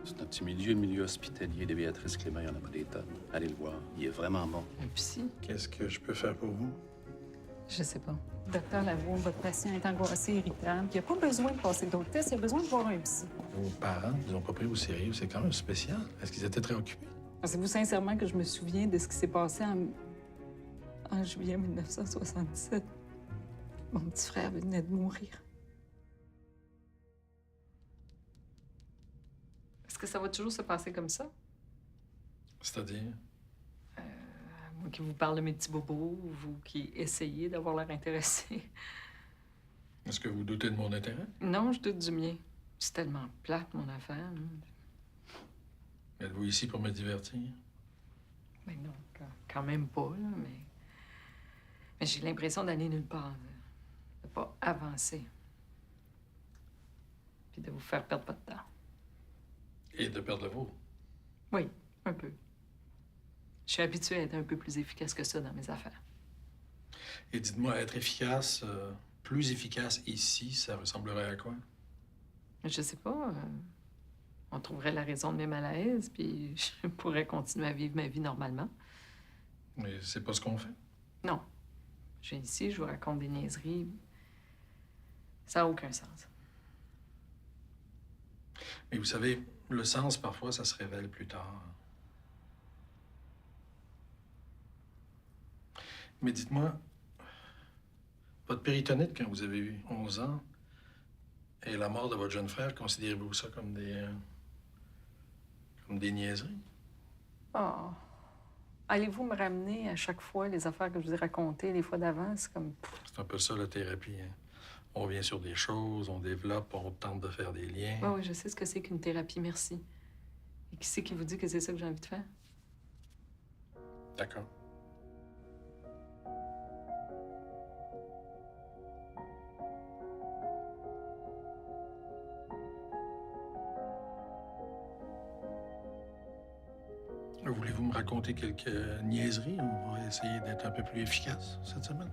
C'est notre petit milieu hospitalier de Béatrice Clément, il n'y en a pas des tonnes. Allez le voir, il est vraiment bon. Un psy? Qu'est-ce que je peux faire pour vous? Je sais pas. Docteur Lavoie, votre patient est angoissé, irritable. Il n'y a pas besoin de passer d'autres tests, il a besoin de voir un psy. Vos parents, ils ont pas pris au sérieux. C'est quand même spécial. Est-ce qu'ils étaient très occupés? Pensez-vous sincèrement que je me souviens de ce qui s'est passé en juillet 1977? Mon petit frère venait de mourir. Est-ce que ça va toujours se passer comme ça? C'est-à-dire? Moi qui vous parle de mes petits bobos, vous qui essayez d'avoir l'air intéressé. Est-ce que vous doutez de mon intérêt? Non, je doute du mien. C'est tellement plate, mon affaire. Êtes-vous ici pour me divertir? Mais non, quand même pas, là, mais j'ai l'impression d'aller nulle part, de pas avancer. Puis de vous faire perdre votre temps. Et de perdre le vôtre? Oui, un peu. Je suis habituée à être un peu plus efficace que ça dans mes affaires. Et dites-moi, être efficace, plus efficace ici, ça ressemblerait à quoi? Je sais pas. On trouverait la raison de mes malaises, puis je pourrais continuer à vivre ma vie normalement. Mais c'est pas ce qu'on fait. Non. Je viens ici, je vous raconte des niaiseries. Ça n'a aucun sens. Mais vous savez, le sens, parfois, ça se révèle plus tard. Mais dites-moi, votre péritonite, quand vous avez eu 11 ans, et la mort de votre jeune frère, considérez-vous ça comme des niaiseries? Oh. Allez-vous me ramener à chaque fois les affaires que je vous ai racontées les fois d'avant? C'est comme... C'est un peu ça, la thérapie. Hein? On revient sur des choses, on développe, on tente de faire des liens. Oui, je sais ce que c'est qu'une thérapie, merci. Et qui c'est qui vous dit que c'est ça que j'ai envie de faire? D'accord. Voulez-vous me raconter quelques niaiseries? On va essayer d'être un peu plus efficace cette semaine.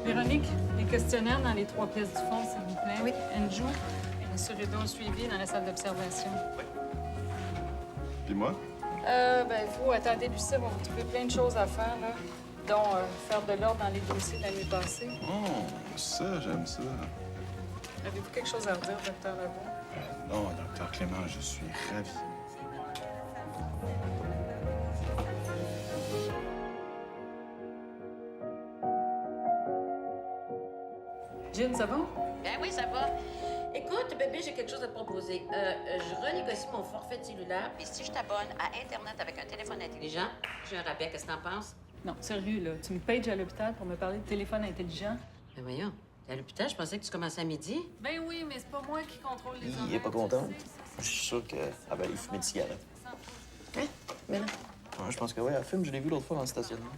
Véronique, les questionnaires dans les 3 pièces du fond, s'il vous plaît. Oui. Andrew, assurez-donc le suivi dans la salle d'observation. Puis moi? Vous, attendez, Lucie, on va vous trouver plein de choses à faire, là. Dont faire de l'ordre dans les dossiers de l'année passée. Oh, ça, j'aime ça. Avez-vous quelque chose à redire, docteur Lavoie? Non, docteur Clément, je suis ravi. Gilles, ça va? Ben oui, ça va. Écoute, bébé, j'ai quelque chose à te proposer. Je renégocie mon forfait cellulaire, puis si je t'abonne à Internet avec un téléphone intelligent, j'ai un rabais. Qu'est-ce que t'en penses? Non, sérieux, là. Tu me pages à l'hôpital pour me parler de téléphone intelligent? Ben voyons, t'es à l'hôpital, je pensais que tu commençais à midi. Ben oui, mais c'est pas moi qui contrôle les horaires. Il est pas content. Je suis sûr qu'elle va aller fumer une cigarette. Hein? Mais non. Ouais, je pense que oui, elle fume. Je l'ai vu l'autre fois dans le stationnement.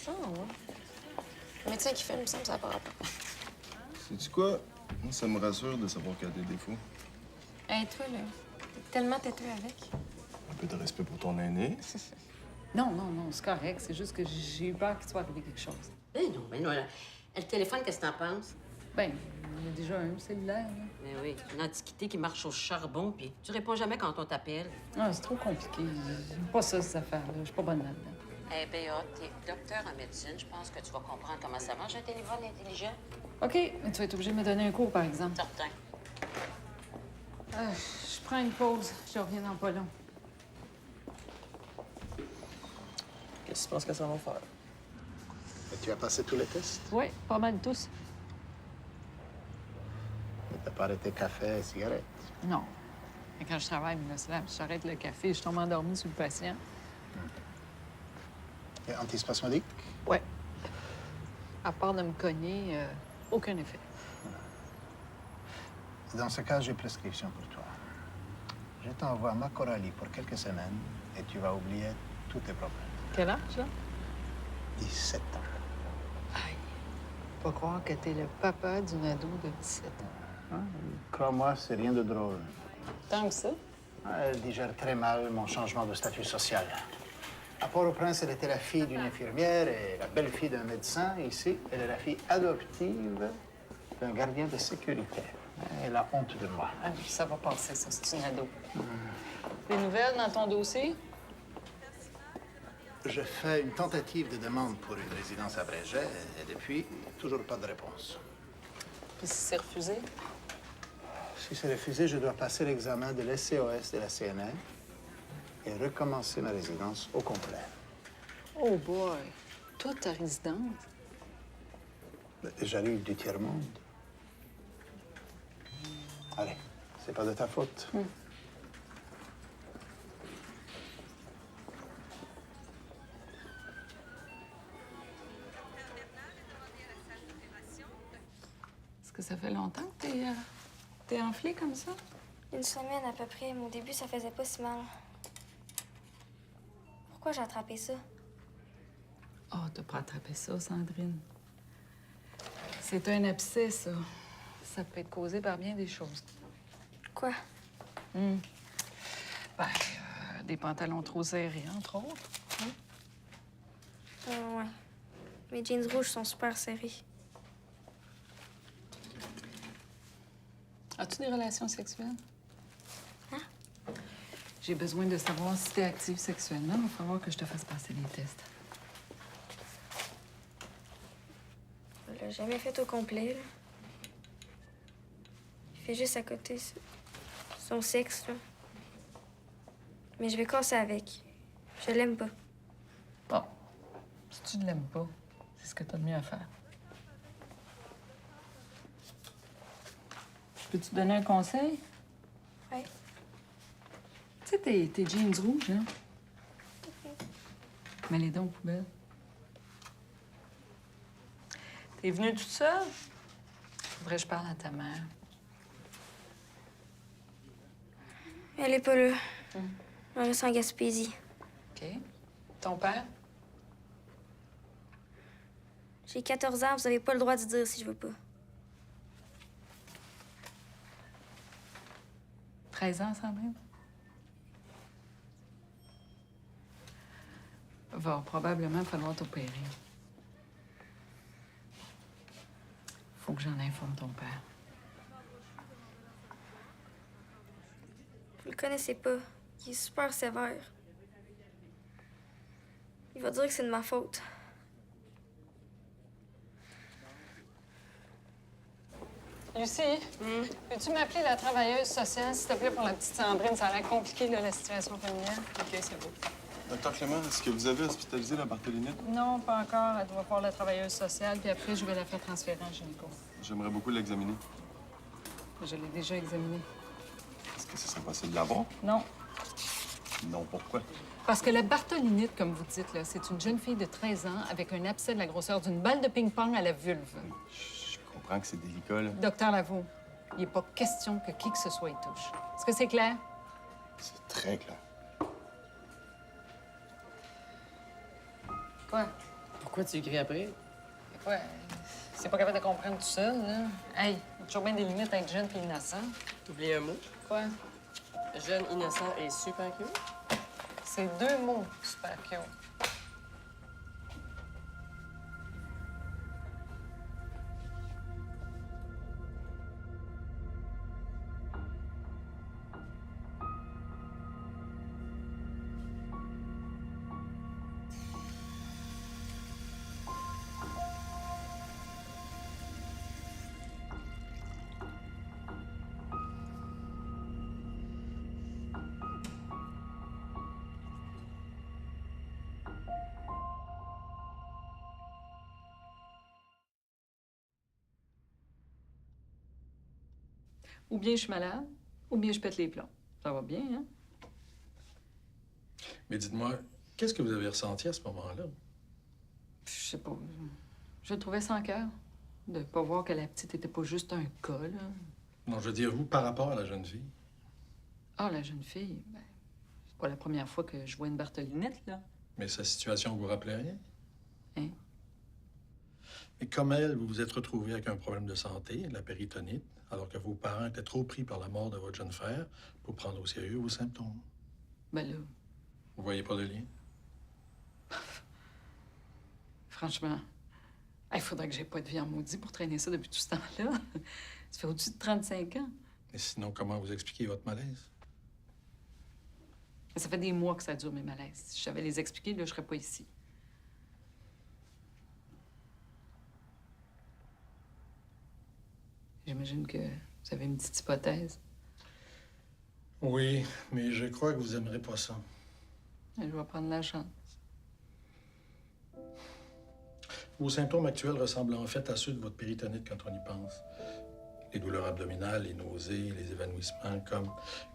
Oh, ouais. Le médecin qui filme, ça me semble, ça n'a pas rapport. Sais-tu quoi? Moi, ça me rassure de savoir qu'elle a des défauts. Hey, toi, là, t'es tellement têteux avec. Un peu de respect pour ton aîné. Non, c'est correct. C'est juste que j'ai eu peur qu'il soit arrivé quelque chose. Ben non, là. Le téléphone, qu'est-ce que t'en penses? Ben, il y a déjà un cellulaire, là. Ben oui, une antiquité qui marche au charbon, puis tu réponds jamais quand on t'appelle. Ah, c'est trop compliqué. J'aime pas ça, ces affaires-là. Je suis pas bonne là-dedans. Eh bien, t'es docteur en médecine. Je pense que tu vas comprendre comment ça marche, un téléphone intelligent. OK, mais tu vas être obligé de me donner un cours, par exemple. Certain. Je prends une pause. Je reviens dans pas long. Qu'est-ce que tu penses que ça va faire? Tu as passé tous les tests? Oui, pas mal tous. Mais t'as pas arrêté café et cigarette? Non. Mais quand je travaille, j'arrête le café, je tombe endormie sur le patient. Et antispasmodique? Ouais. À part de me cogner, aucun effet. Dans ce cas, j'ai prescription pour toi. Je t'envoie ma Coralie pour quelques semaines et tu vas oublier tous tes problèmes. Quel âge, là? 17 ans. Aïe. Pas croire que t'es le papa d'une ado de 17 ans. Hein? Crois-moi, c'est rien de drôle. Tant que ça? Elle digère très mal mon changement de statut social. À Port-au-Prince, elle était la fille d'une infirmière et la belle-fille d'un médecin. Ici, elle est la fille adoptive d'un gardien de sécurité. Elle a honte de moi. Ah, ça va passer, ça. C'est une ado. Des nouvelles dans ton dossier? Je fais une tentative de demande pour une résidence à Bréget et depuis, toujours pas de réponse. Puis si c'est refusé? Si c'est refusé, je dois passer l'examen de l'SCOS de la CNR et recommencer ma résidence au complet. Oh boy! Toute ta résidence? J'arrive du tiers-monde. Allez, c'est pas de ta faute. Est-ce que ça fait longtemps que t'es enflé comme ça? Une semaine à peu près, mais au début, ça faisait pas si mal. Pourquoi j'ai attrapé ça? Oh, t'as pas attrapé ça, Sandrine. C'est un abcès, ça. Ça peut être causé par bien des choses. Quoi? Ben, des pantalons trop serrés, entre autres. Ouais. Mes jeans rouges sont super serrés. As-tu des relations sexuelles? Hein? J'ai besoin de savoir si t'es active sexuellement. Il va falloir que je te fasse passer des tests. Je l'ai jamais fait au complet, là. Il fait juste à côté son sexe, là. Mais je vais casser avec. Je l'aime pas. Bon, si tu ne l'aimes pas, c'est ce que t'as de mieux à faire. Peux-tu te donner un conseil? Ouais. Tu sais, tes jeans rouges, là. Mets-les donc aux poubelles. T'es venue toute seule? Faudrait que je parle à ta mère. Elle est pas là. Elle reste en Gaspésie. OK. Ton père? J'ai 14 ans, vous avez pas le droit de dire si je veux pas. 13 ans, Sandrine? Va probablement falloir t'opérer. Faut que j'en informe ton père. Vous le connaissez pas. Il est super sévère. Il va dire que c'est de ma faute. Lucie, peux-tu m'appeler la travailleuse sociale, s'il te plaît, pour la petite Sandrine? Ça a l'air compliqué, là, la situation familiale. OK, c'est beau. Docteur Clément, est-ce que vous avez hospitalisé la Barthélinite? Non, pas encore. Elle doit voir la travailleuse sociale, puis après, je vais la faire transférer en gynéco. J'aimerais beaucoup l'examiner. Je l'ai déjà examinée. Est-ce que ce serait possible de l'avoir? Non, Non, pourquoi? parce que la Bartholinite, comme vous dites, là, c'est une jeune fille de 13 ans avec un abcès de la grosseur d'une balle de ping-pong à la vulve. Je comprends que c'est délicat, là. Docteur Lavaux, il n'est pas question que qui que ce soit y touche. Est-ce que c'est clair? C'est très clair. Quoi? Pourquoi tu écris après? Quoi? C'est pas capable de comprendre tout seul, là. Hey, il y a toujours bien des limites à être jeune puis innocent. T'oublies un mot? Quoi? Jeune, innocent et super cute. C'est deux mots super cute. Ou bien je suis malade, ou bien je pète les plombs. Ça va bien, hein? Mais dites-moi, qu'est-ce que vous avez ressenti à ce moment-là? Je sais pas. Je le trouvais sans cœur. De pas voir que la petite était pas juste un cas, là. Non, je veux dire, vous, par rapport à la jeune fille. Ah, la jeune fille, ben, c'est pas la première fois que je vois une Bartholinette, là. Mais sa situation vous rappelait rien? Hein? Et comme elle, vous vous êtes retrouvé avec un problème de santé, la péritonite, alors que vos parents étaient trop pris par la mort de votre jeune frère pour prendre au sérieux vos symptômes. Ben là, Vous voyez pas de lien? Franchement, il faudrait que j'aie pas de vie en maudit pour traîner ça depuis tout ce temps-là. Ça fait au-dessus de 35 ans. Et sinon, comment vous expliquez votre malaise? Ça fait des mois que ça dure, mes malaises. Si je savais les expliquer, là, je serais pas ici. J'imagine que vous avez une petite hypothèse. Oui, mais je crois que vous aimerez pas ça. Je vais prendre la chance. Vos symptômes actuels ressemblent en fait à ceux de votre péritonite quand on y pense. Les douleurs abdominales, les nausées, les évanouissements,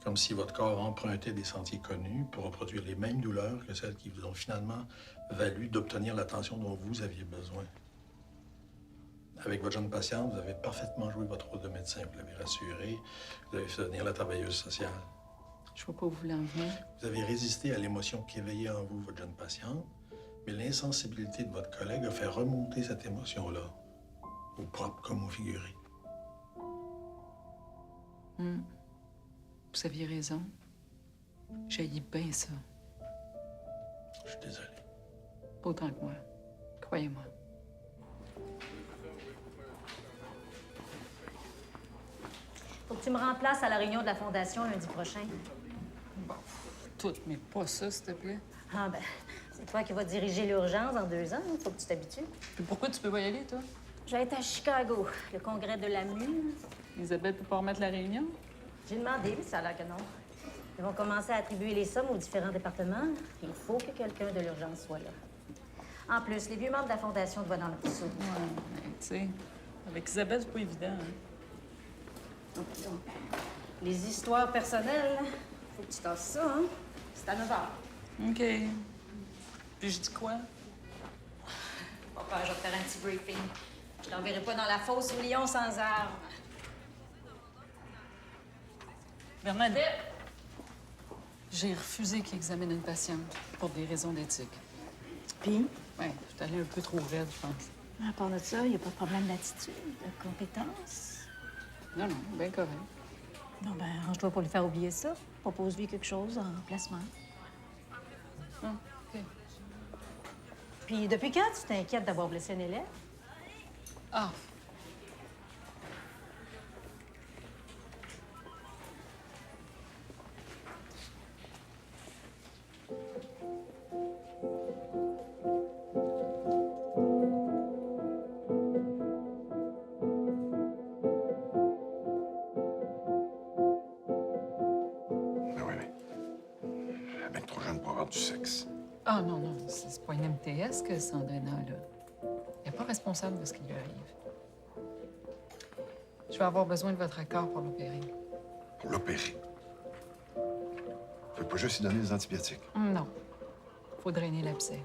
comme si votre corps empruntait des sentiers connus pour reproduire les mêmes douleurs que celles qui vous ont finalement valu d'obtenir l'attention dont vous aviez besoin. Avec votre jeune patiente, vous avez parfaitement joué votre rôle de médecin. Vous l'avez rassurée, vous avez fait venir la travailleuse sociale. Je vois pas où vous voulez en venir. Vous avez résisté à l'émotion qui éveillait en vous votre jeune patiente, mais l'insensibilité de votre collègue a fait remonter cette émotion-là, au propre comme au figuré. Vous aviez raison. J'haïs bien ça. Je suis désolé. Pas autant que moi. Croyez-moi. Faut que tu me remplaces à la réunion de la Fondation lundi prochain. Bon, tout, mais pas ça, s'il te plaît. Ah ben, c'est toi qui vas diriger l'urgence dans 2 ans. Faut que tu t'habitues. Puis pourquoi tu peux pas y aller, toi? Je vais être à Chicago, le congrès de l'AMU. Isabelle peut pas remettre la réunion? J'ai demandé, mais ça a l'air que non. Ils vont commencer à attribuer les sommes aux différents départements. Il faut que quelqu'un de l'urgence soit là. En plus, les vieux membres de la Fondation te voient dans le sous. Ouais, mais tu sais, avec Isabelle, c'est pas évident, hein? Les histoires personnelles, faut que tu tasses ça, hein? C'est à 9h. OK. Puis je dis quoi? Pas peur, je vais te faire un petit briefing. Je t'enverrai pas dans la fosse au lion sans armes. Bernadette! J'ai refusé qu'il examine une patiente pour des raisons d'éthique. Puis, Ouais, je suis allée un peu trop raide, je pense. à part de ça, il n'y a pas de problème d'attitude, de compétence. Non, non, bien correct. Non, ben, arrange-toi pour lui faire oublier ça. Propose-lui quelque chose en remplacement. Ah, OK. Puis, depuis quand tu t'inquiètes d'avoir blessé un élève? Ah! Ben oui, mais. Elle est bien trop jeune pour avoir du sexe. Ah non, non, c'est pas une MTS que Sandrina a, là. Elle n'est pas responsable de ce qui lui arrive. Je vais avoir besoin de votre accord pour l'opérer. Pour l'opérer. Vous pouvez pas juste lui donner des antibiotiques. Non. Faut drainer l'abcès.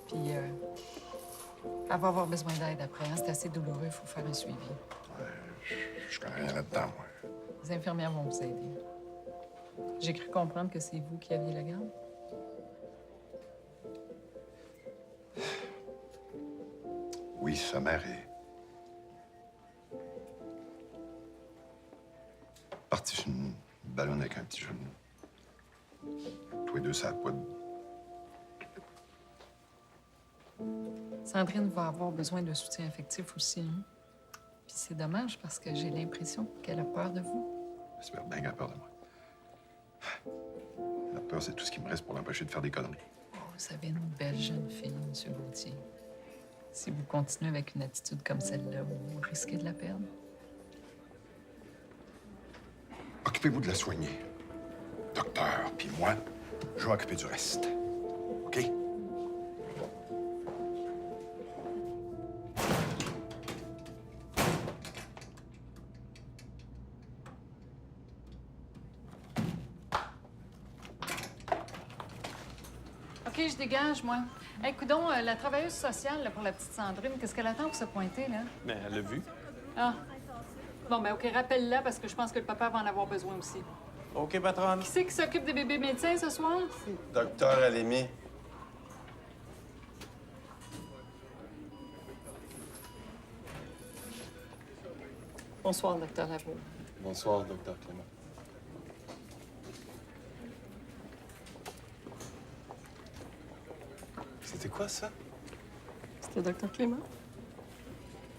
Puis, elle va avoir besoin d'aide après. Hein? C'est assez douloureux, il faut faire un suivi. Je connais rien là-dedans, moi. Les infirmières vont vous aider. J'ai cru comprendre que c'est vous qui aviez la garde. Oui, sa mère est. partie sur une ballonne avec un petit genou. Tous les deux, ça a pas de. Sandrine va avoir besoin de soutien affectif aussi. Hein? Puis c'est dommage parce que j'ai l'impression qu'elle a peur de vous. J'espère bien qu'elle a peur de moi. La peur, c'est tout ce qui me reste pour l'empêcher de faire des conneries. Oh, vous avez une belle jeune fille, M. Gauthier. Si vous continuez avec une attitude comme celle-là, vous risquez de la perdre. Occupez-vous de la soigner, docteur, puis moi, je vais m'occuper du reste. OK? OK, je dégage, moi. Hey, coudonc, la travailleuse sociale là, pour la petite Sandrine, qu'est-ce qu'elle attend pour se pointer, là? Mais elle l'a vu. Ah. Bon, ben OK, rappelle-la parce que je pense que le papa va en avoir besoin aussi. OK, patronne. Qui c'est qui s'occupe des bébés médecins ce soir? Docteur Alémi. Bonsoir, docteur Lavaud. Bonsoir, docteur Clément. C'était quoi, ça? C'était Dr. Clément?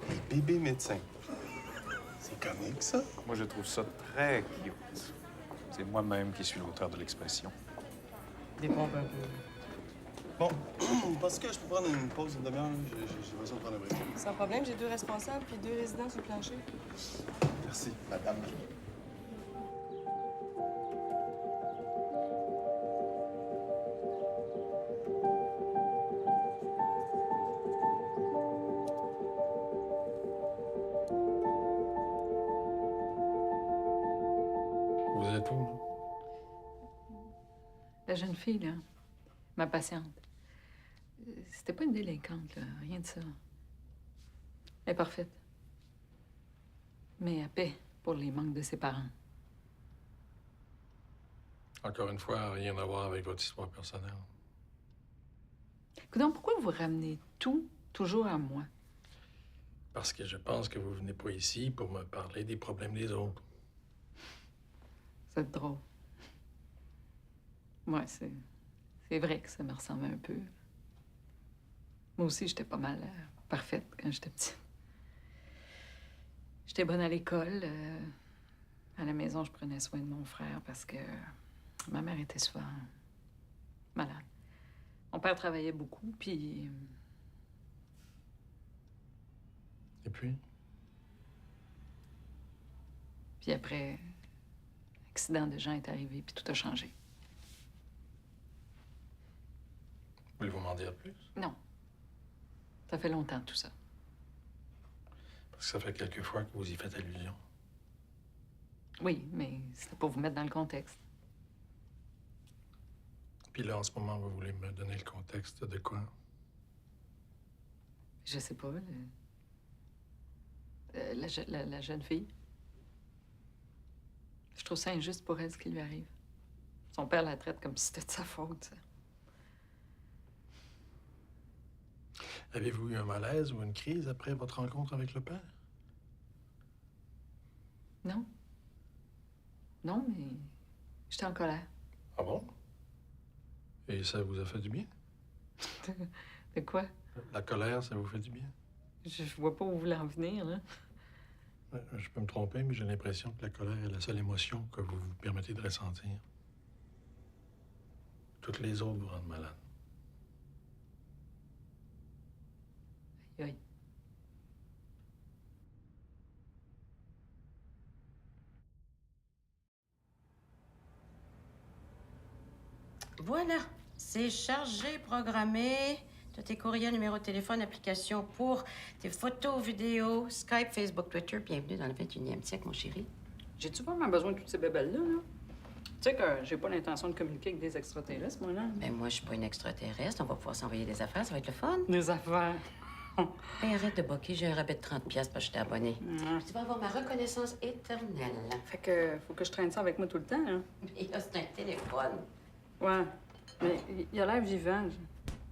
Les bébés médecins. C'est comique, ça? Moi, je trouve ça très cute. C'est moi-même qui suis l'auteur de l'expression. Dépompe un peu. Bon, parce que je peux prendre une pause d'une demi-heure, là? J'ai besoin de prendre un break. Sans problème, j'ai 2 responsables puis 2 résidents sur le plancher. Merci, madame. Vous êtes où, là? La jeune fille, là, ma patiente, c'était pas une délinquante, là, rien de ça. Elle est parfaite. Mais à paix pour les manques de ses parents. Encore une fois, rien à voir avec votre histoire personnelle. Coudonc, pourquoi vous ramenez tout toujours à moi? Parce que je pense que vous venez pas ici pour me parler des problèmes des autres. C'est drôle. Ouais, c'est vrai que ça me ressemble un peu. Moi aussi, j'étais pas mal parfaite quand j'étais petite. J'étais bonne à l'école. À la maison, je prenais soin de mon frère parce que ma mère était souvent malade. Mon père travaillait beaucoup, puis... Et puis? Puis après, l'accident de Jean est arrivé, puis tout a changé. Voulez-vous m'en dire plus? Non. Ça fait longtemps, tout ça. Parce que ça fait quelques fois que vous y faites allusion. Oui, mais c'était pour vous mettre dans le contexte. Puis là, en ce moment, vous voulez me donner le contexte de quoi? Je sais pas, la jeune fille. Je trouve ça injuste pour elle, ce qui lui arrive. Son père la traite comme si c'était de sa faute, ça. Avez-vous eu un malaise ou une crise après votre rencontre avec le père? Non. Non, mais j'étais en colère. Ah bon? Et ça vous a fait du bien? De quoi? La colère, ça vous fait du bien? Je vois pas où vous voulez en venir, là. Je peux me tromper, mais j'ai l'impression que la colère est la seule émotion que vous vous permettez de ressentir. Toutes les autres vous rendent malade. Aïe, aïe. Voilà, c'est chargé, programmé. T'as tes courriels, numéro de téléphone, application pour tes photos, vidéos, Skype, Facebook, Twitter. Bienvenue dans le 21e siècle, mon chéri. J'ai-tu vraiment besoin de toutes ces bébelles-là, là? Tu sais que j'ai pas l'intention de communiquer avec des extraterrestres, moi, là. Ben moi, je suis pas une extraterrestre. On va pouvoir s'envoyer des affaires, ça va être le fun. Des affaires. Ben arrête de boquer, j'ai un rabais de 30$ parce que je t'ai abonné. Tu vas avoir ma reconnaissance éternelle. Fait que faut que je traîne ça avec moi tout le temps, hein? Et là, c'est un téléphone. Ouais. Mais il a l'air vivant.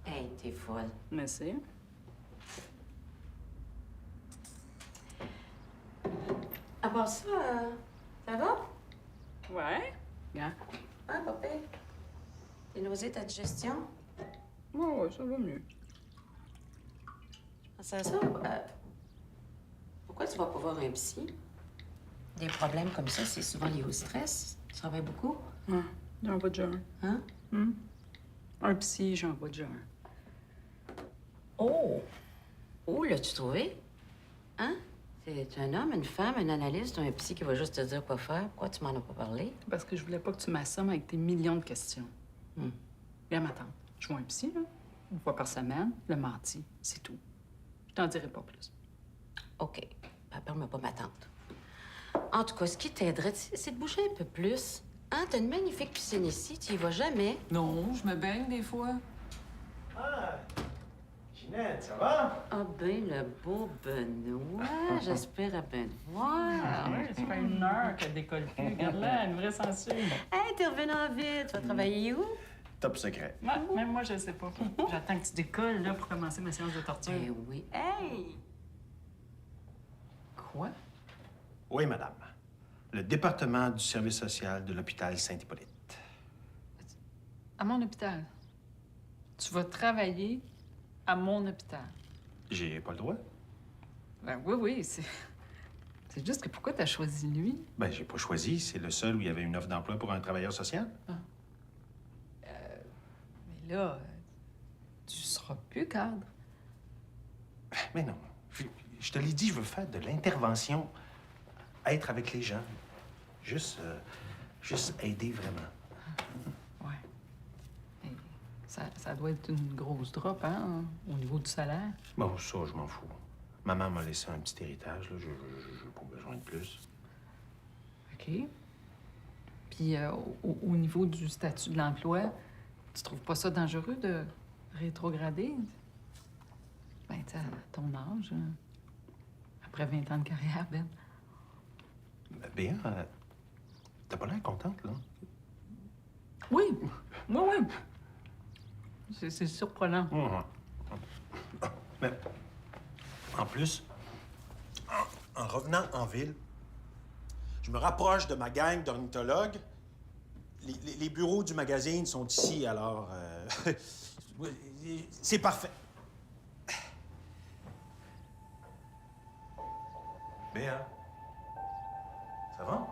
Hey, t'es folle. Merci. À part ça, ça va? Ouais. Bien. Ah, papa. Tes nausées, ta digestion? Ouais, ça va mieux. Ça, pourquoi tu vas pas voir un psy? Des problèmes comme ça, c'est souvent lié au stress. Tu travailles beaucoup? Ouais, j'en vois déjà un. Hein? Un psy, j'en vois déjà un. Oh! Où l'as-tu trouvé? Hein? C'est un homme, une femme, un analyste, un psy qui va juste te dire quoi faire? Pourquoi tu m'en as pas parlé? Parce que je voulais pas que tu m'assommes avec tes millions de questions. Bien, ma tante, je vois un psy, là, une fois par semaine, le mardi, c'est tout. Je t'en dirai pas plus. OK. Appelle-moi pas ma tante. En tout cas, ce qui t'aiderait, c'est de bouger un peu plus. Hein? T'as une magnifique piscine ici, tu y vas jamais. Non, je me baigne des fois. Ah! Ginette, ça va? Ah ben, le beau Benoît. J'espère à ben te voir. Ouais, ça fait 1 heure qu'elle décolle plus. Regarde-là, une vraie censure. Hey, t'es revenant vite. Tu vas travailler où? Top secret. Ouais, même moi, je sais pas. J'attends que tu décolles, là, pour commencer ma séance de torture. Ben oui. Hey! Quoi? Oui, madame. Le département du service social de l'hôpital Saint-Hippolyte. À mon hôpital. Tu vas travailler à mon hôpital. J'ai pas le droit? Ben oui, c'est... C'est juste que pourquoi t'as choisi lui? Ben, j'ai pas choisi. C'est le seul où il y avait une offre d'emploi pour un travailleur social. Mais là, tu seras plus cadre. Mais non. Je te l'ai dit, je veux faire de l'intervention. Être avec les gens. Juste aider vraiment. Ouais. Et ça doit être une grosse drop, hein, au niveau du salaire. Bon, ça, je m'en fous. Maman m'a laissé un petit héritage, là. Je n'ai pas besoin de plus. OK. Puis au niveau du statut de l'emploi, tu trouves pas ça dangereux de rétrograder? Ben, tu sais, à ton âge, hein, après 20 ans de carrière, Ben. Béa, t'as pas l'air contente, là? Oui. C'est surprenant. Mais, en plus, en revenant en ville, je me rapproche de ma gang d'ornithologues. Les bureaux du magazine sont ici, alors... c'est parfait. Béa, ça va?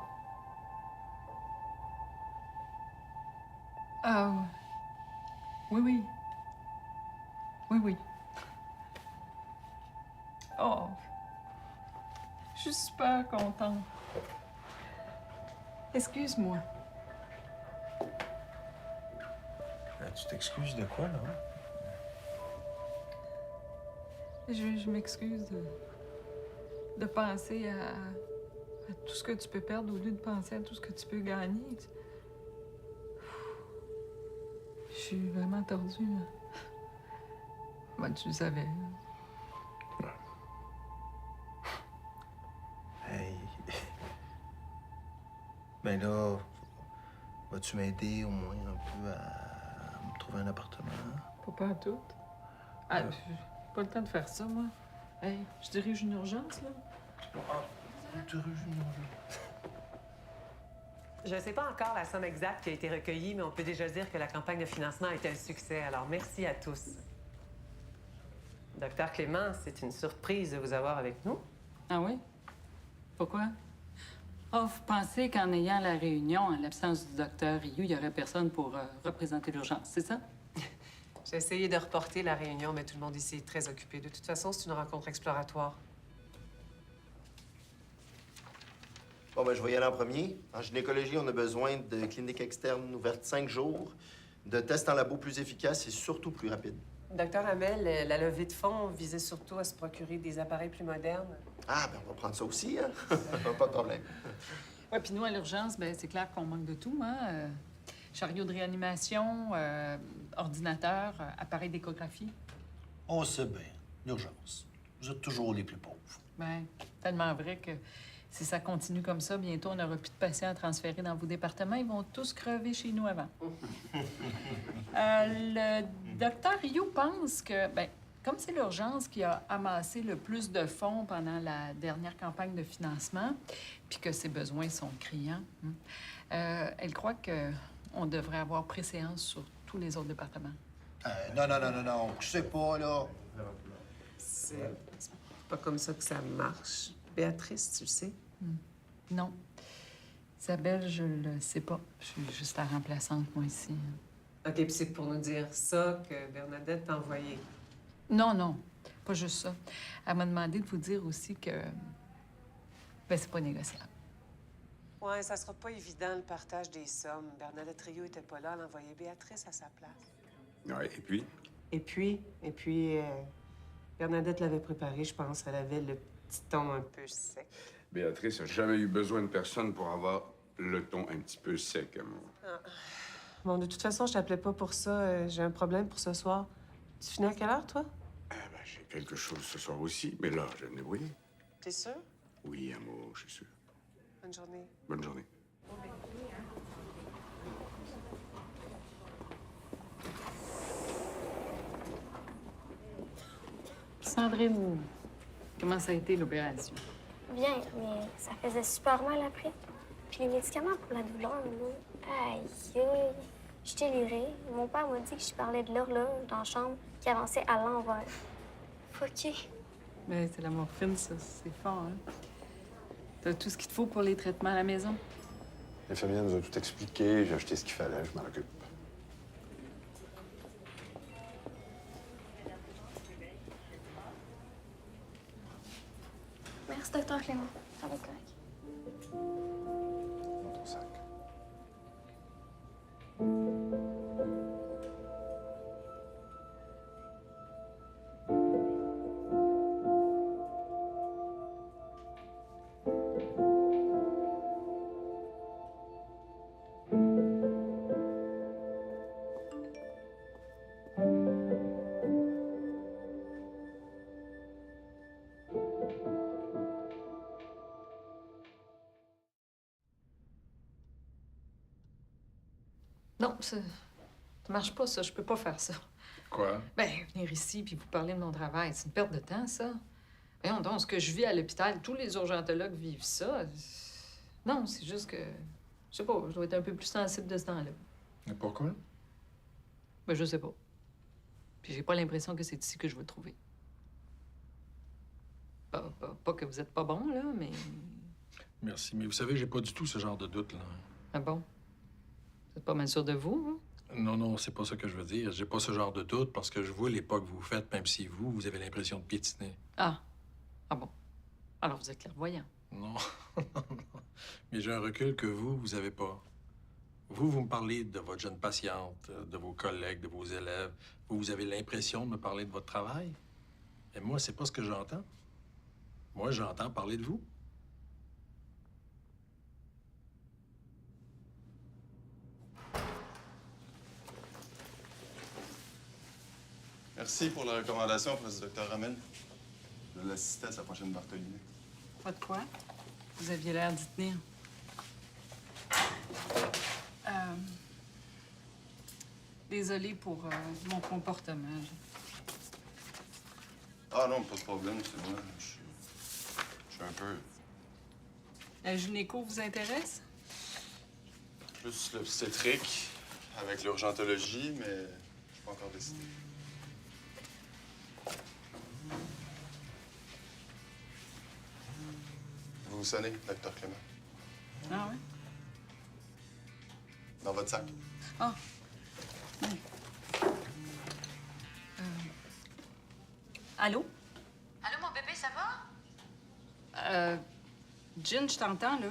Oui. Oui. Oh, je suis super contente. Excuse-moi. Tu t'excuses de quoi, là? Je m'excuse de penser à tout ce que tu peux perdre au lieu de penser à tout ce que tu peux gagner. Je suis vraiment tordue, là. Ben, tu le savais. Hey. Ben là, vas-tu m'aider au moins un peu à me trouver un appartement? Pas tout. Ah, j'ai pas le temps de faire ça, moi. Hey, je dirige une urgence, là. Je ne sais pas encore la somme exacte qui a été recueillie, mais on peut déjà dire que la campagne de financement a été un succès. Alors, merci à tous. Docteur Clément, c'est une surprise de vous avoir avec nous. Ah oui? Pourquoi? Oh, vous pensez qu'en ayant la réunion, en l'absence du docteur Rioux, il y aurait personne pour représenter l'urgence, c'est ça? J'ai essayé de reporter la réunion, mais tout le monde ici est très occupé. De toute façon, c'est une rencontre exploratoire. Bon, ben, je vais y aller en premier. En gynécologie, on a besoin de cliniques externes ouvertes 5 jours, de tests en labo plus efficaces et surtout plus rapides. Docteur Hamel, la levée de fonds visait surtout à se procurer des appareils plus modernes. Ah, ben, on va prendre ça aussi, hein? Pas de problème. Oui, puis nous, à l'urgence, ben c'est clair qu'on manque de tout, hein? Chariot de réanimation, ordinateur, appareil d'échographie. On sait bien. L'urgence. Vous êtes toujours les plus pauvres. Bien, tellement vrai que si ça continue comme ça, bientôt, on n'aura plus de patients à transférer dans vos départements. Ils vont tous crever chez nous avant. Le docteur Rioux pense que, bien, comme c'est l'urgence qui a amassé le plus de fonds pendant la dernière campagne de financement, puis que ses besoins sont criants, elle croit qu'on devrait avoir préséance sur tous les autres départements. Non. Je sais pas, là. C'est pas comme ça que ça marche. Béatrice, tu le sais? Non. Isabelle, je le sais pas. Je suis juste la remplaçante, moi, ici. OK, puis c'est pour nous dire ça que Bernadette t'a envoyé. Non. Pas juste ça. Elle m'a demandé de vous dire aussi que... ben, c'est pas négociable. Ouais, ça sera pas évident, le partage des sommes. Bernadette Rioux était pas là, elle a envoyé Béatrice à sa place. Ouais, et puis? Et puis, Bernadette l'avait préparé, je pense. Elle avait le petit ton un peu sec. Béatrice n'a jamais eu besoin de personne pour avoir le ton un petit peu sec, amour. Ah. Bon, de toute façon, je t'appelais pas pour ça. J'ai un problème pour ce soir. Tu finis à quelle heure, toi? J'ai quelque chose ce soir aussi, mais là, je vais me débrouiller. T'es sûr? Oui, amour, je suis sûr. Bonne journée. Bonne journée. Sandrine, comment ça a été l'opération? Bien, mais ça faisait super mal après. Puis les médicaments pour la douleur, là, aïe, je délirée. Mon père m'a dit que je parlais de l'horloge dans la chambre qui avançait à l'envers. suffoquée. Mais c'est la morphine, ça. C'est fort, hein? T'as tout ce qu'il te faut pour les traitements à la maison? L'infirmière nous a tout expliqué, j'ai acheté ce qu'il fallait, je m'en occupe. Merci, docteur Clément. Ça va être correct. Dans ton sac. Non, ça marche pas, ça. Je peux pas faire ça. Quoi? Ben, venir ici puis vous parler de mon travail, c'est une perte de temps, ça. Voyons donc, ce que je vis à l'hôpital, tous les urgentologues vivent ça. Non, c'est juste que... Je sais pas, je dois être un peu plus sensible de ce temps-là. Et pourquoi? Ben, je sais pas. Puis j'ai pas l'impression que c'est ici que je vais le trouver. Pas que vous êtes pas bon, là, mais... Merci, mais vous savez, j'ai pas du tout ce genre de doute, là. Ah bon? Vous êtes pas mal sûr de vous, hein? Non, c'est pas ça que je veux dire. J'ai pas ce genre de doute parce que je vois les pas que vous faites, même si vous avez l'impression de piétiner. Ah. Ah bon. Alors vous êtes clairvoyant. Non. Mais j'ai un recul que vous avez pas. Vous me parlez de votre jeune patiente, de vos collègues, de vos élèves. Vous avez l'impression de me parler de votre travail. Et moi, c'est pas ce que j'entends. Moi, j'entends parler de vous. Merci pour la recommandation, professeur Dr. Ramel. Je vais l'assister à sa prochaine Bartholini. Pas de quoi? Vous aviez l'air d'y tenir. Désolée pour mon comportement. Ah non, pas de problème, c'est moi. Je suis un peu... La gynéco vous intéresse? Plus l'obstétrique avec l'urgentologie, mais je suis pas encore décidé. Vous sonnez, Dr. Clément. Ah ouais? Dans votre sac. Ah. Allô? Allô, mon bébé, ça va? Jen, je t'entends, là.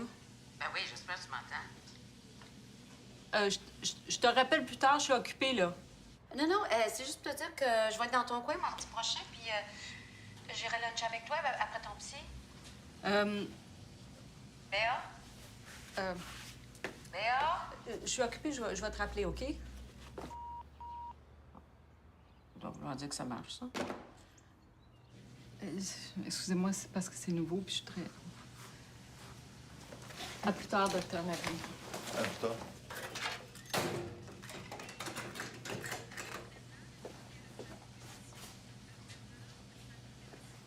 Ben oui, j'espère que tu m'entends. Je te rappelle plus tard, je suis occupée, là. Non, c'est juste pour te dire que je vais être dans ton coin mardi prochain, puis j'irai lunch avec toi après ton psy. Béa? Béa? Je suis occupée, je vais te rappeler, OK? Ça va dire que ça marche, ça. Excusez-moi, c'est parce que c'est nouveau, puis je suis très... À plus tard, docteur Marie. À plus tard.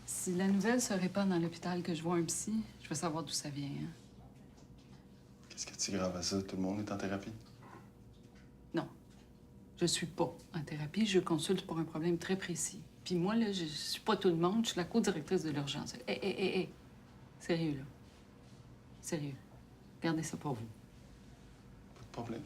Si la nouvelle se répand dans l'hôpital que je vois un psy, je veux savoir d'où ça vient, hein? Qu'est-ce qui est si grave à ça? Tout le monde est en thérapie? Non. Je suis pas en thérapie. Je consulte pour un problème très précis. Puis moi, là, je suis pas tout le monde. Je suis la co-directrice de l'urgence. Hé. Sérieux, là. Sérieux. Gardez ça pour vous. Pas de problème.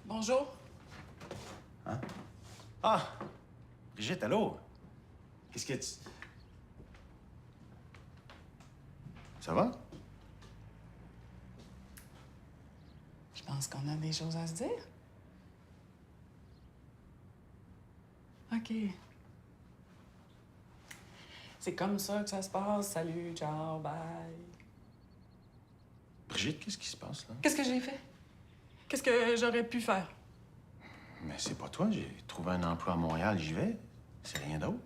Bonjour. Hein? Ah! Brigitte, allô? Qu'est-ce que tu... Ça va? Je pense qu'on a des choses à se dire. OK. C'est comme ça que ça se passe. Salut, ciao, bye. Brigitte, qu'est-ce qui se passe, là? Qu'est-ce que j'ai fait? Qu'est-ce que j'aurais pu faire? Mais c'est pas toi, j'ai trouvé un emploi à Montréal, j'y vais. C'est rien d'autre.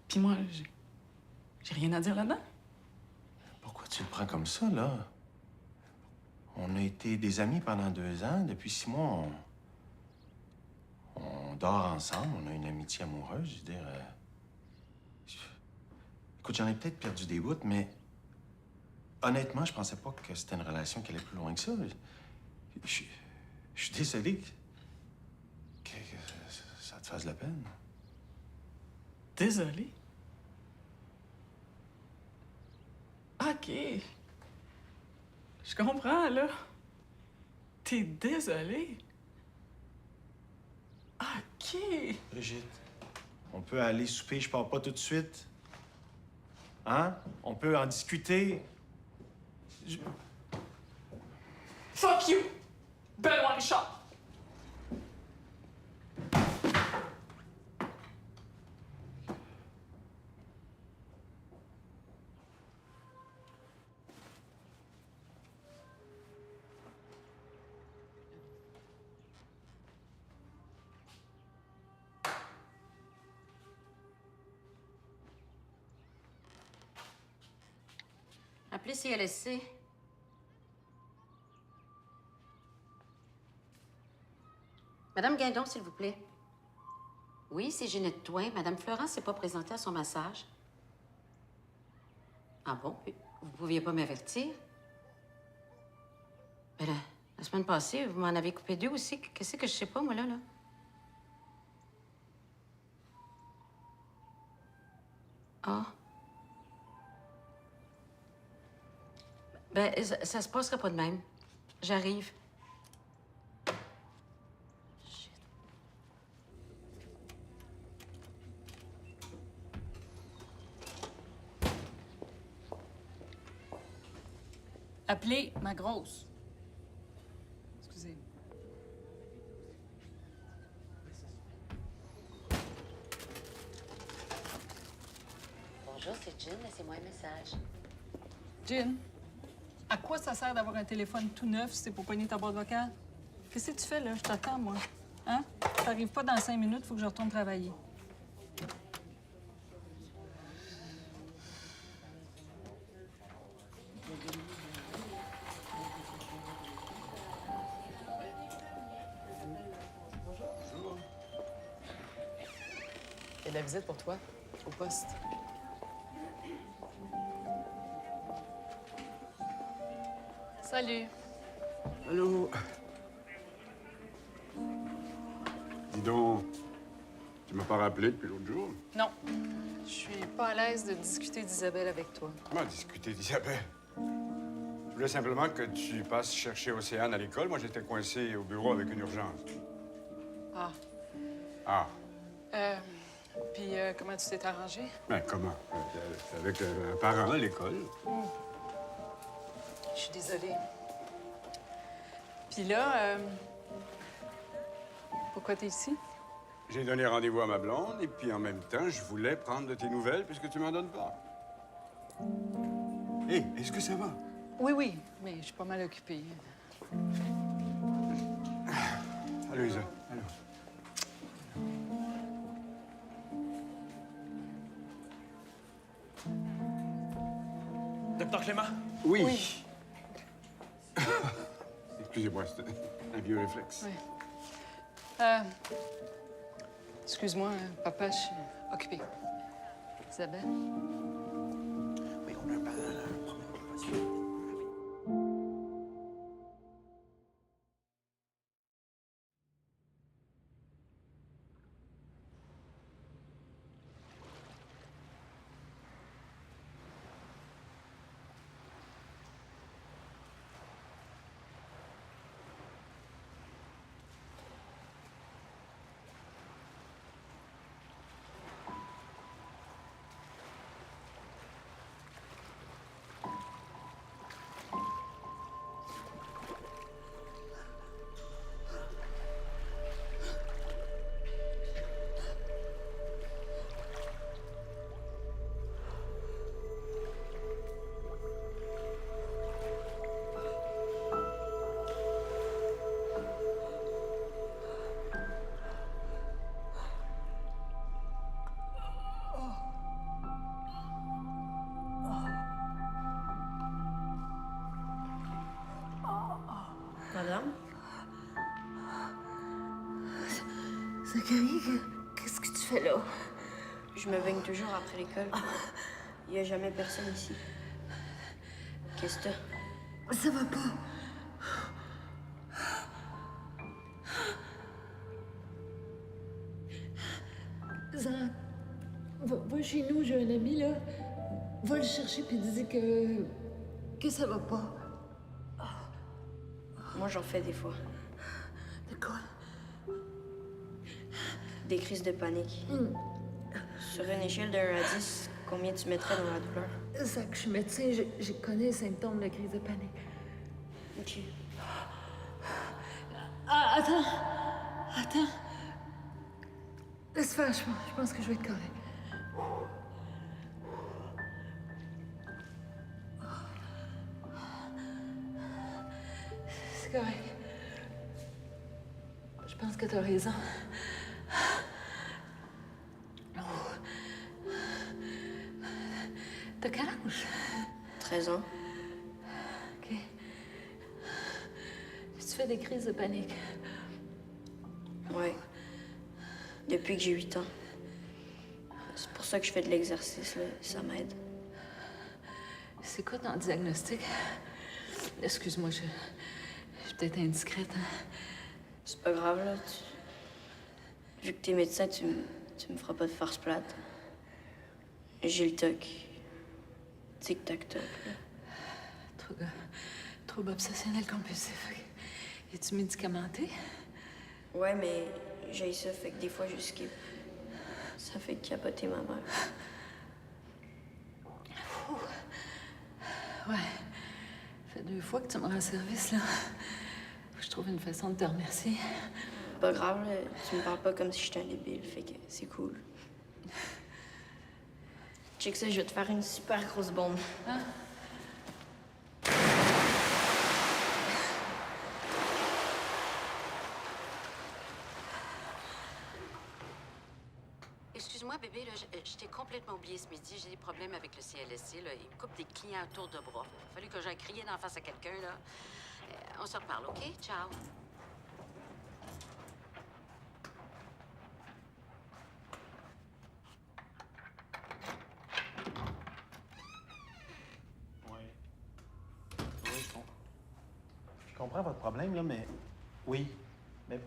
Puis moi, j'ai rien à dire là-dedans. Pourquoi tu le prends comme ça, là? On a été des amis pendant 2 ans. Depuis 6 mois, on dort ensemble. On a une amitié amoureuse, je veux dire. Écoute, j'en ai peut-être perdu des bouts, mais honnêtement, je pensais pas que c'était une relation qui allait plus loin que ça. Je suis désolé que ça te fasse de la peine. Désolé. OK. Je comprends, là. T'es désolé. OK. Brigitte, on peut aller souper, je pars pas tout de suite. Hein? On peut en discuter. Fuck you, Benoît Richard. Appelez CLSC. Madame Guindon, s'il vous plaît. Oui, c'est Ginette Toin. Madame Florence s'est pas présentée à son massage. Ah bon? Vous pouviez pas m'avertir? Ben la semaine passée, vous m'en avez coupé 2 aussi. Qu'est-ce que je sais pas, moi, là? Ah. Ben, ça se passera pas de même. J'arrive. Shit. Appelez ma grosse. Excusez. Bonjour, c'est Jean. Laissez-moi un message. Jean, à quoi ça sert d'avoir un téléphone tout neuf si c'est pour pogner ta boîte vocale? Qu'est-ce que tu fais, là? Je t'attends, moi. Hein? T'arrives pas dans 5 minutes, faut que je retourne travailler. Il y a de la visite pour toi, au poste. Salut. Allô? Dis donc, tu m'as pas rappelé depuis l'autre jour? Non, je suis pas à l'aise de discuter d'Isabelle avec toi. Comment discuter d'Isabelle? Je voulais simplement que tu passes chercher Océane à l'école. Moi, j'étais coincé au bureau avec une urgence. Ah. Ah, Puis comment tu t'es arrangé? ben comment? Avec un parent à l'école. Je suis désolée. Puis là, pourquoi t'es ici? J'ai donné rendez-vous à ma blonde et puis en même temps, je voulais prendre de tes nouvelles puisque tu m'en donnes pas. Hé, est-ce que ça va? Oui, oui, mais je suis pas mal occupée. Allô, Isa. Allô. Docteur Clément? Oui. Excusez-moi, c'est un vieux réflexe. Oui. Excuse-moi, papa, je suis occupée. Isabelle? Oui, on a un parent, là, un problème de passion. Madame? Zachary, qu'est-ce que tu fais là? Je me baigne toujours après l'école. Il n'y a jamais personne ici. Qu'est-ce que t'as? Ça va pas. Zach, va chez nous, j'ai un ami, là. Va le chercher puis dis que ça va pas. Moi, j'en fais des fois. De quoi? Des crises de panique. Sur une échelle de 1 à 10, combien tu mettrais dans la douleur? Zach, je suis médecin, je connais les symptômes de crise de panique. OK. Ah, attends. Laisse faire, je pense que je vais être correct. C'est correct. Je pense que t'as raison. T'as quel âge? 13 ans. OK. Tu fais des crises de panique? Ouais. Depuis que j'ai 8 ans. C'est pour ça que je fais de l'exercice, là. Ça m'aide. C'est quoi ton diagnostic? Excuse-moi, je suis peut-être indiscrète. Hein? C'est pas grave, là. Vu que t'es médecin, tu me feras pas de farce plate. J'ai le TOC. Tic-tac-toc, là. Trouble obsessionnel compulsif. Es-tu médicamenté? Ouais, mais j'ai ça, fait que des fois, je skip. Ça fait capoter ma mère. Ouais. Ça fait 2 fois que tu me rends service, là. Faut que je trouve une façon de te remercier. Pas grave, là. Tu me parles pas comme si j'étais un débile, fait que c'est cool. Check ça, je vais te faire une super grosse bombe. Hein? Excuse-moi, bébé, là, je t'ai complètement oublié ce midi. J'ai des problèmes avec le CLSC. Là. Ils me coupent des clients à tour de bras. Il a fallu que j'aille crier d'en face à quelqu'un. Là. On se reparle, OK? Ciao. Je comprends votre problème, là, mais... Oui, mais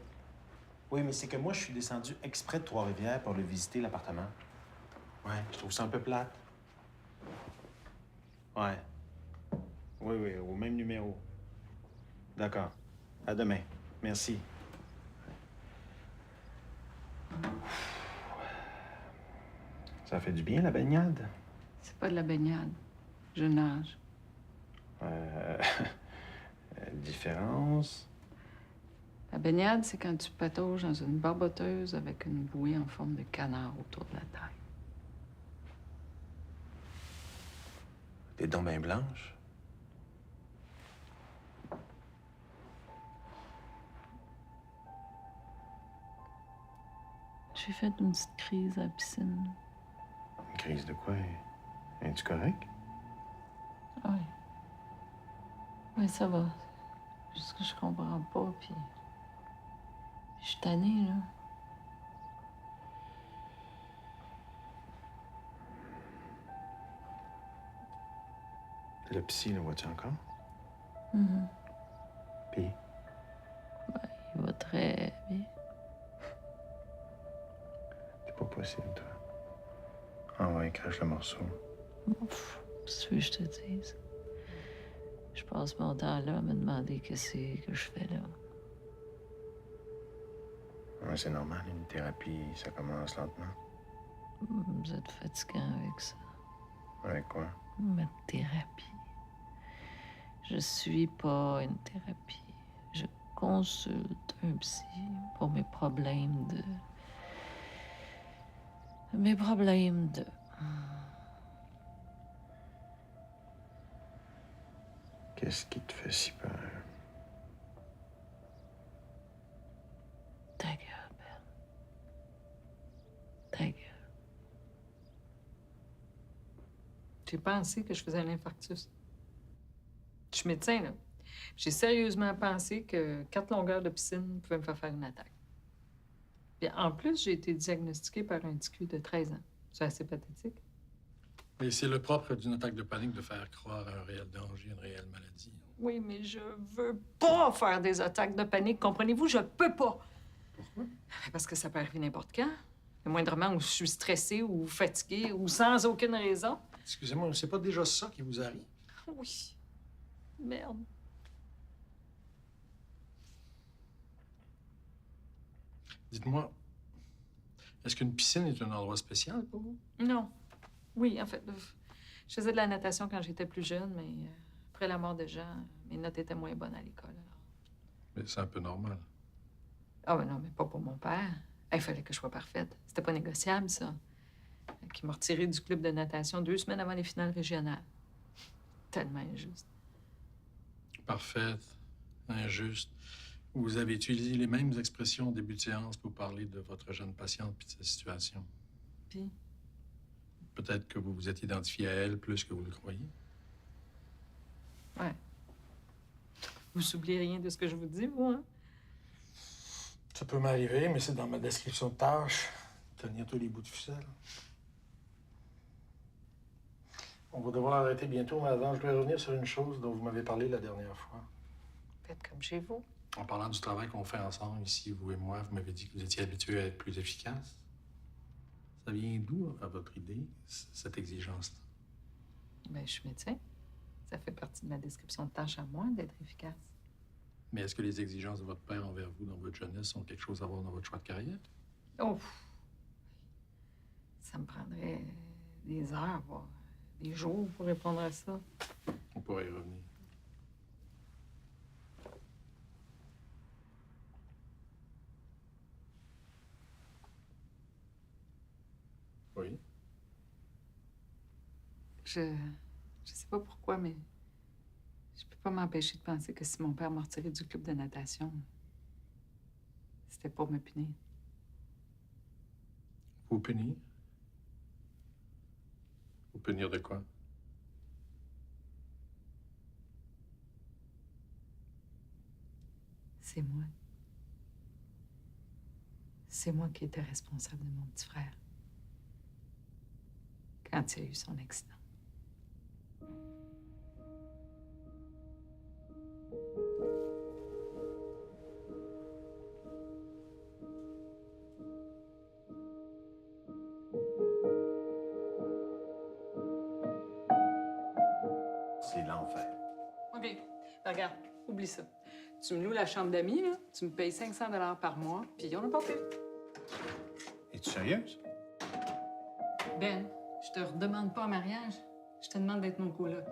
c'est que moi, je suis descendu exprès de Trois-Rivières pour le visiter, l'appartement. Ouais, je trouve ça un peu plate. Ouais. Oui, au même numéro. D'accord. À demain. Merci. Ça fait du bien, la baignade? C'est pas de la baignade. Je nage. Différence? La baignade, c'est quand tu patauges dans une barboteuse avec une bouée en forme de canard autour de la taille. Des dents bien blanches? J'ai fait une petite crise à la piscine. Une crise de quoi? Es-tu correct? Oui. Oui, ça va. Juste que je comprends pas, puis... Je suis tannée, là. Le psy, le vois-tu encore? Puis? Il va très bien. C'est pas possible, toi. Ah ouais, crache le morceau. Si tu veux que je te dise. Je passe mon temps là à me demander qu'est-ce que je fais là. Ouais, c'est normal, une thérapie, ça commence lentement. Vous êtes fatigant avec ça. Avec quoi? Ma thérapie. Je suis pas une thérapie. Je consulte un psy pour mes problèmes de... Qu'est-ce qui te fait si peur? Ta gueule, Ben. Ta gueule. J'ai pensé que je faisais un infarctus. Je suis médecin, là. J'ai sérieusement pensé que 4 longueurs de piscine pouvaient me faire une attaque. Puis en plus, j'ai été diagnostiquée par un TQ de 13 ans. C'est assez pathétique. Mais c'est le propre d'une attaque de panique de faire croire à un réel danger, une réelle maladie. Oui, mais je veux pas faire des attaques de panique, comprenez-vous? Je peux pas. Pourquoi? Parce que ça peut arriver n'importe quand. Le moindrement où je suis stressée ou fatiguée ou sans aucune raison. Excusez-moi, c'est pas déjà ça qui vous arrive? Oui. Merde. Dites-moi, est-ce qu'une piscine est un endroit spécial pour vous? Non. Oui, en fait, je faisais de la natation quand j'étais plus jeune, mais après la mort de Jean, mes notes étaient moins bonnes à l'école. Alors. Mais c'est un peu normal. Ah, ben non, mais pas pour mon père. Il fallait que je sois parfaite. C'était pas négociable, ça. Qui m'a retiré du club de natation 2 semaines avant les finales régionales. Tellement injuste. Parfaite, injuste. Vous avez utilisé les mêmes expressions au début de séance pour parler de votre jeune patiente et de sa situation. Puis? Peut-être que vous vous êtes identifié à elle plus que vous le croyez. Ouais. Vous oubliez rien de ce que je vous dis, vous, hein? Ça peut m'arriver, mais c'est dans ma description de tâche. Tenir tous les bouts de ficelle. On va devoir arrêter bientôt, mais avant, je dois revenir sur une chose dont vous m'avez parlé la dernière fois. Faites comme chez vous. En parlant du travail qu'on fait ensemble ici, vous et moi, vous m'avez dit que vous étiez habitué à être plus efficace. Ça vient d'où, à votre idée, cette exigence-là? Ben, je suis médecin. Ça fait partie de ma description de tâche à moi d'être efficace. Mais est-ce que les exigences de votre père envers vous dans votre jeunesse ont quelque chose à voir dans votre choix de carrière? Oh! Ça me prendrait des heures, voire des jours pour répondre à ça. On pourrait y revenir. Oui? Je sais pas pourquoi, mais je peux pas m'empêcher de penser que si mon père m'a retiré du club de natation, c'était pour me punir. Vous punir? Vous punir de quoi? C'est moi. C'est moi qui étais responsable de mon petit frère quand il a eu son accident. C'est l'enfer. OK. Ben, regarde, oublie ça. Tu me loues la chambre d'amis, là, tu me payes 500 $ par mois, puis on n'a pas plus. Es-tu sérieuse? Ben, je te redemande pas en mariage. Je te demande d'être mon coloc.